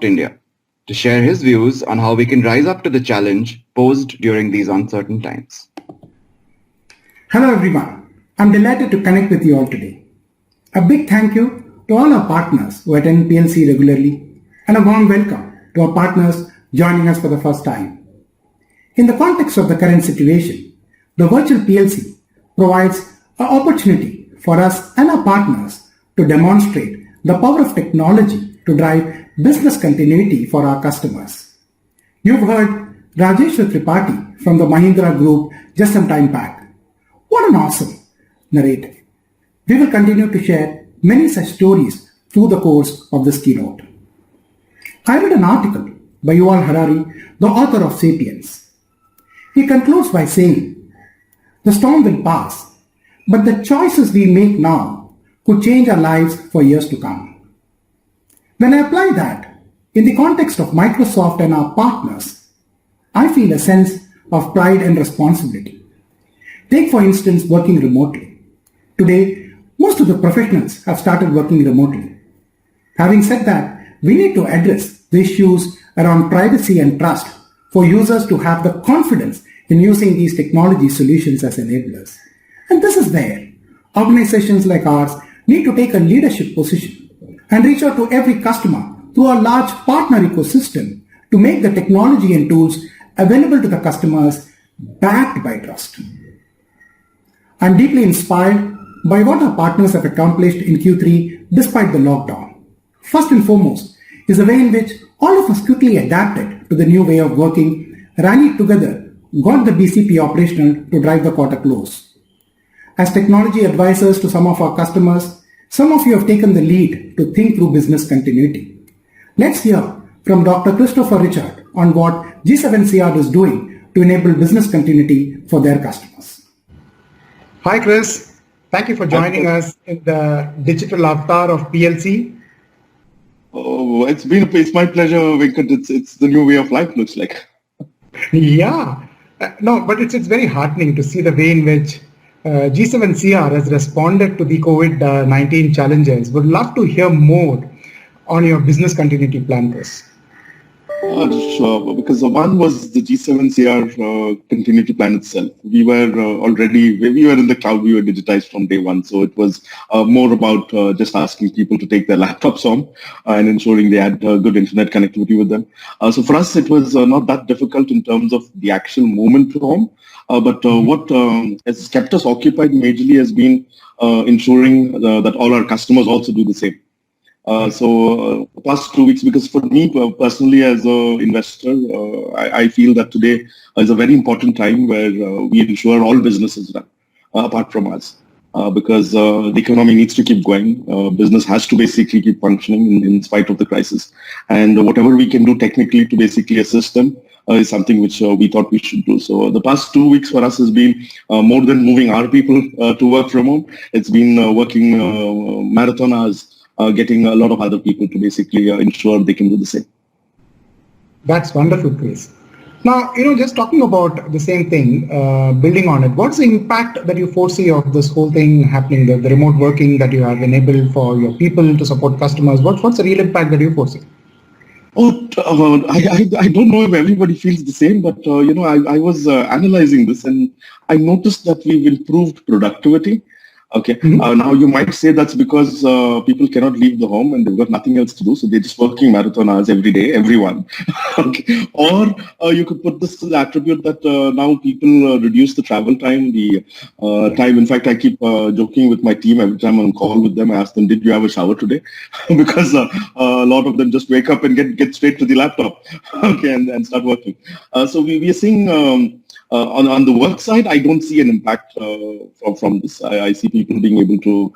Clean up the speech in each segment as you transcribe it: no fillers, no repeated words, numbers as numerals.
India to share his views on how we can rise up to the challenge posed during these uncertain times. Hello everyone, I'm delighted to connect with you all today. A big thank you to all our partners who attend PLC regularly and a warm welcome to our partners joining us for the first time. In the context of the current situation, the virtual PLC provides an opportunity for us and our partners to demonstrate the power of technology to drive business continuity for our customers. You've heard Rajeshwar Tripathi from the Mahindra Group just some time back. What an awesome narrative. We will continue to share many such stories through the course of this keynote. I read an article by Yuval Harari, the author of Sapiens. He concludes by saying, "The storm will pass, but the choices we make now could change our lives for years to come." When I apply that in the context of Microsoft and our partners, I feel a sense of pride and responsibility. Take for instance working remotely. Today, most of the professionals have started working remotely. Having said that, we need to address the issues around privacy and trust for users to have the confidence in using these technology solutions as enablers. And this is where organizations like ours need to take a leadership position and reach out to every customer through a large partner ecosystem to make the technology and tools available to the customers backed by trust. I'm deeply inspired by what our partners have accomplished in Q3 despite the lockdown. First and foremost is the way in which all of us quickly adapted to the new way of working, rallied together, got the BCP operational to drive the quarter close. As technology advisors to some of our customers, some of you have taken the lead to think through business continuity. Let's hear from Dr. Christopher Richard on what G7CR is doing to enable business continuity for their customers. Hi Chris, thank you for joining us in the digital avatar of PLC. Oh, it's my pleasure, Venkat. It's the new way of life, looks like. Yeah, no, but it's very heartening to see the way in which G7CR has responded to the COVID-19 challenges. Would love to hear more on your business continuity plan, Chris. Sure, because one was the G7CR continuity plan itself. We were in the cloud, we were digitized from day one. So it was more about just asking people to take their laptops home and ensuring they had good internet connectivity with them. So for us, it was not that difficult in terms of the actual movement to home. But what has kept us occupied majorly has been ensuring that all our customers also do the same. So past 2 weeks, because for me personally as an investor, I feel that today is a very important time where we ensure all businesses run apart from us. Because the economy needs to keep going. Business has to basically keep functioning in spite of the crisis. And whatever we can do technically to basically assist them is something which we thought we should do. So the past 2 weeks for us has been more than moving our people to work from home. It's been working marathon hours, getting a lot of other people to basically ensure they can do the same. That's wonderful, Chris. Now, just talking about the same thing, building on it, what's the impact that you foresee of this whole thing happening, the remote working that you have enabled for your people to support customers? What's the real impact that you foresee? Oh, I don't know if everybody feels the same, but I was analyzing this and I noticed that we've improved productivity. Okay. Now you might say that's because people cannot leave the home and they've got nothing else to do, so they're just working marathon hours every day, everyone. Okay. Or you could put this to the attribute that now people reduce the travel time, the time. In fact, I keep joking with my team every time I'm on call with them. I ask them, "Did you have a shower today?" Because a lot of them just wake up and get straight to the laptop, okay, and start working. So we are seeing. On the work side, I don't see an impact from this. I see people being able to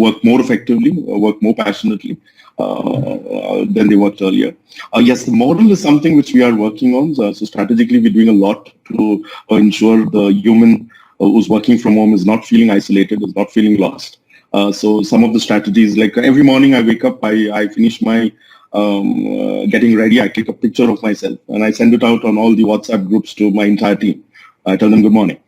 work more effectively, work more passionately than they worked earlier. Yes, the model is something which we are working on. So strategically, we're doing a lot to ensure the human who's working from home is not feeling isolated, is not feeling lost. So some of the strategies, like every morning I wake up, I finish my getting ready, I take a picture of myself and I send it out on all the WhatsApp groups to my entire team. I tell them good morning.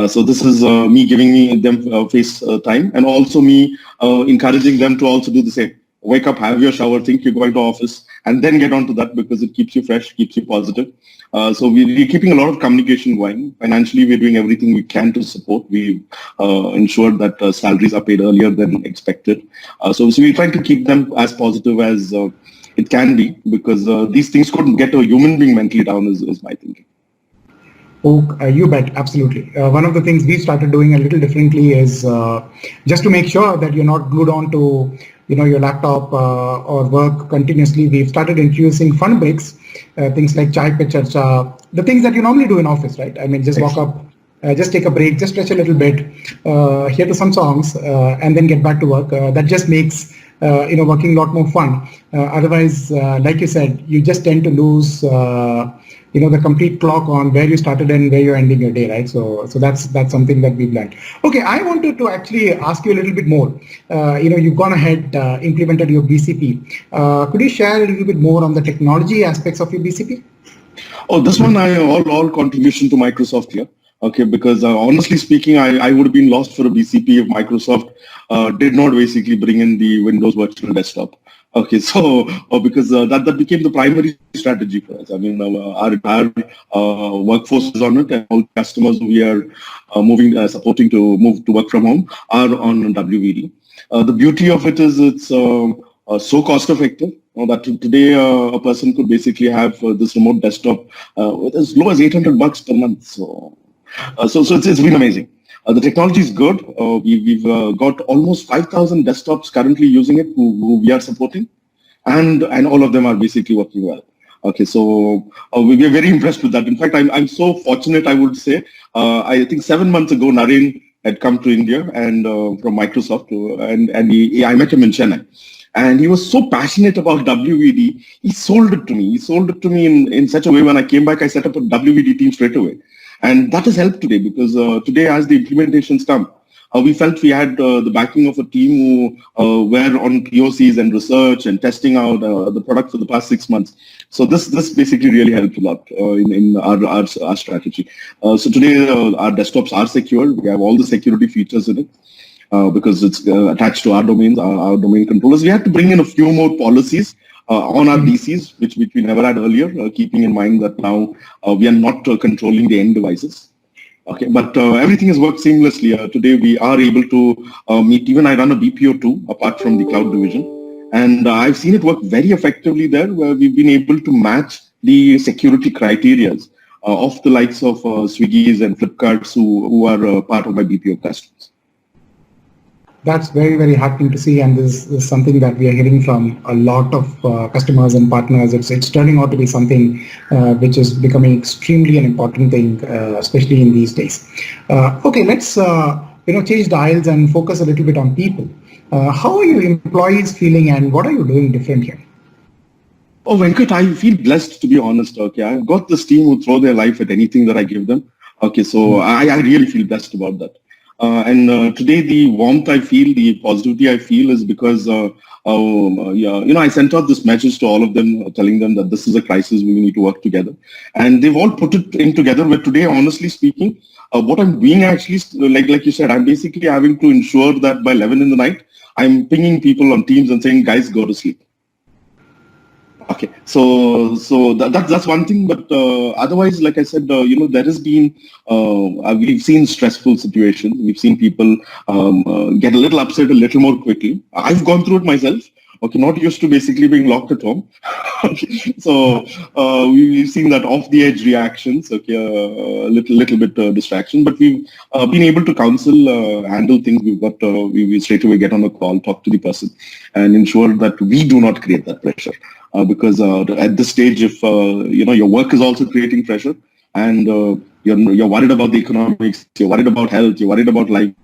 So this is me giving them face time, and also me encouraging them to also do the same. wake up, have your shower, think you're going to office, and then get onto that because it keeps you fresh, keeps you positive. So we're keeping a lot of communication going. Financially, we're doing everything we can to support. We ensured that salaries are paid earlier than expected. So we're trying to keep them as positive as it can be, because these things couldn't get a human being mentally down is my thinking. Oh, you bet, absolutely. One of the things we started doing a little differently is just to make sure that you're not glued on to your laptop or work continuously. We've started introducing fun breaks, things like chai pe charcha, the things that you normally do in office, right? I mean, just walk up, just take a break, just stretch a little bit, hear to some songs, and then get back to work. That just makes working a lot more fun. Otherwise, like you said, you just tend to lose the complete clock on where you started and where you're ending your day, right? So that's something that we've learned. Okay, I wanted to actually ask you a little bit more. You've gone ahead, implemented your BCP. Could you share a little bit more on the technology aspects of your BCP? Oh, this one, all contribution to Microsoft here. Okay, because honestly speaking, I would have been lost for a BCP if Microsoft did not basically bring in the Windows Virtual Desktop. Okay, so because that became the primary strategy for us. I mean, our entire workforce is on it, and all customers we are supporting to move to work from home are on WVD. The beauty of it is it's so cost effective that today a person could basically have this remote desktop with as low as $800 per month. So it's been amazing. The technology is good. We've got almost 5,000 desktops currently using it who we are supporting, and all of them are basically working well. Okay, so we are very impressed with that. In fact, I'm so fortunate, I would say. I think 7 months ago, Naren had come to India and from Microsoft, and I met him in Chennai. And he was so passionate about WVD, he sold it to me. He sold it to me in such a way, when I came back, I set up a WVD team straight away. And that has helped today, because today as the implementations come, we felt we had the backing of a team who were on POCs and research and testing out the product for the past 6 months. So this basically really helped a lot in our strategy. So today our desktops are secure. We have all the security features in it. Because it's attached to our domains, our domain controllers. We had to bring in a few more policies on our DCs, which we never had earlier, keeping in mind that now we are not controlling the end devices. Okay, but everything has worked seamlessly. Today we are able to meet, even I run a BPO too, apart from the cloud division. And I've seen it work very effectively there, where we've been able to match the security criterias of the likes of Swiggy's and Flipkarts who are part of my BPO customers. That's very, very heartening to see, and this is something that we are hearing from a lot of customers and partners. It's turning out to be something which is becoming extremely an important thing, especially in these days. Okay, let's change dials and focus a little bit on people. How are your employees feeling, and what are you doing different here? Oh, Venkat, I feel blessed, to be honest. Okay, I've got this team who throw their life at anything that I give them. Okay, so I really feel blessed about that. And today, the warmth I feel, the positivity I feel is because, I sent out this message to all of them, telling them that this is a crisis, we need to work together. And they've all put it in together. But today, honestly speaking, what I'm doing actually, like you said, I'm basically having to ensure that by 11 in the night, I'm pinging people on Teams and saying, guys, go to sleep. Okay, so that's one thing, but otherwise, like I said, there has been, we've seen stressful situations. We've seen people get a little upset a little more quickly. I've gone through it myself. Okay, not used to basically being locked at home. So we've seen that off the edge reactions. Okay, a little bit distraction, but we've been able to counsel, handle things. We straight away get on a call, talk to the person, and ensure that we do not create that pressure. Because at this stage, if your work is also creating pressure, and you're worried about the economics, you're worried about health, you're worried about life.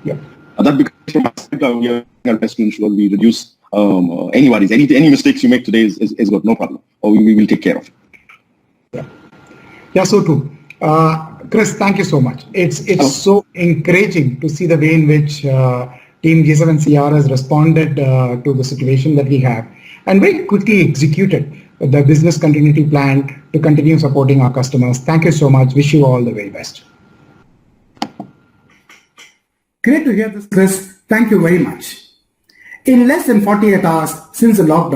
Yeah. That becomes from our side, we are our best to ensure we reduce any worries, any mistakes you make today is good, no problem, or we will take care of it. Yeah, so true. Chris, thank you so much. It's so encouraging to see the way in which Team G7CR has responded to the situation that we have, and very quickly executed the business continuity plan to continue supporting our customers. Thank you so much. Wish you all the very best. Great to hear this, Chris. Thank you very much. In less than 48 hours since the lockdown,